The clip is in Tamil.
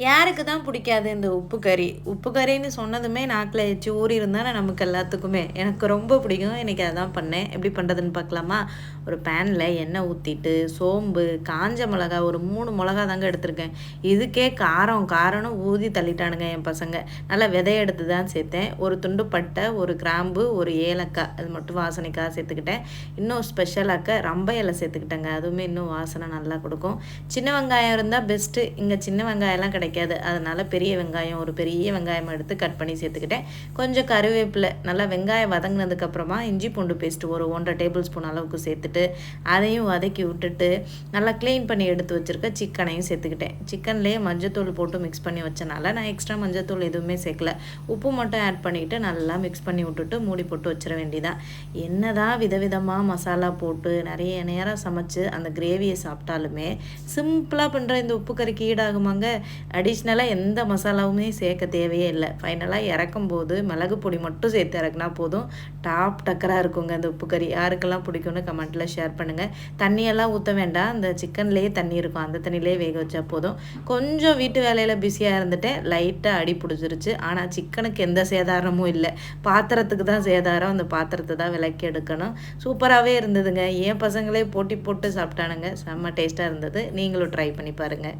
யாருக்கு தான் பிடிக்காது இந்த உப்பு கறி? உப்பு கறின்னு சொன்னதுமே நாக்குல எச்சி ஊறிரும் தானே நமக்கு எல்லாத்துக்குமே. எனக்கு ரொம்ப பிடிக்கும். இன்னைக்கு அதான் பண்ணேன். எப்படி பண்ணுறதுன்னு பார்க்கலாமா? ஒரு பேன்ல எண்ணெய் ஊத்திட்டு, சோம்பு, காஞ்ச மிளகா ஒரு 3 மிளகா தாங்க எடுத்திருக்கேன். இதுக்கே காரம் காரம்னு ஊதி தள்ளிட்டானுங்க என் பசங்க. நல்லா விதைய எடுத்து தான் சேர்த்தேன். ஒரு துண்டு பட்டை, ஒரு கிராம்பு, ஒரு ஏலக்காய் அது மட்டும் வாசனைக்காக சேர்த்துக்கிட்டேன். இன்னும் ஸ்பெஷலாக்க ரம்ப இலை சேர்த்துக்கிட்டேங்க. அதுவுமே இன்னும் வாசனை நல்லா கொடுக்கும். சின்ன வெங்காயம் இருந்தா பெஸ்ட்டு. இங்க சின்ன வெங்காயம்லாம் கிடைக்காது. அதனால பெரிய வெங்காயம் ஒரு பெரிய வெங்காயம் எடுத்து கட் பண்ணி சேர்த்துக்கிட்டேன். கொஞ்சம் கருவேப்பிலை நல்லா வெங்காயம் வதங்கினதுக்கப்புறமா இஞ்சி பூண்டு பேஸ்ட்டு ஒரு 1 1/2 டேபிள் ஸ்பூன் அளவுக்கு சேர்த்துட்டு அதையும் வதக்கி விட்டுட்டு நல்லா க்ளீன் பண்ணி எடுத்து வச்சுருக்க சிக்கனையும் சேர்த்துக்கிட்டேன். சிக்கன்லேயே மஞ்சத்தூள் போட்டு மிக்ஸ் பண்ணி வச்சனால நான் எக்ஸ்ட்ரா மஞ்சத்தூள் எதுவுமே சேர்க்கல. உப்பு மட்டும் ஆட் பண்ணிவிட்டு நல்லா மிக்ஸ் பண்ணி விட்டுட்டு மூடி போட்டு வச்சிட வேண்டியதான். என்னதான் விதவிதமாக மசாலா போட்டு நிறைய நேரம் சமைச்சு அந்த கிரேவியை சாப்பிட்டாலுமே சிம்பிளாக பண்ணுற இந்த உப்பு கறிக்கு ஈடாகுமாங்க. அடிஷ்னலாக எந்த மசாலாவுமே சேர்க்க தேவையே இல்லை. ஃபைனலாக இறக்கும்போது மிளகு பொடி மட்டும் சேர்த்து இறக்குனா போதும். டாப் டக்கராக இருக்குங்க இந்த உப்பு கறி. யாருக்கெல்லாம் பிடிக்கும்னு கமெண்ட்டில் ஷேர் பண்ணுங்கள். தண்ணியெல்லாம் ஊற்ற வேண்டாம். அந்த சிக்கன்லேயே தண்ணி இருக்கும். அந்த தண்ணியிலே வேக வச்சா போதும். கொஞ்சம் வீட்டு வேலையில் பிஸியாக இருந்துட்டேன். லைட்டாக அடி பிடிச்சிருச்சு. ஆனால் சிக்கனுக்கு எந்த சேதாரமும் இல்லை. பாத்திரத்துக்கு தான் சேதாரம். அந்த பாத்திரத்தை தான் விலக்கி எடுக்கணும். சூப்பராகவே இருந்ததுங்க. என் பசங்களே போட்டி போட்டு சாப்பிட்டானுங்க. செம்ம டேஸ்ட்டாக இருந்தது. நீங்களும் ட்ரை பண்ணி பாருங்கள்.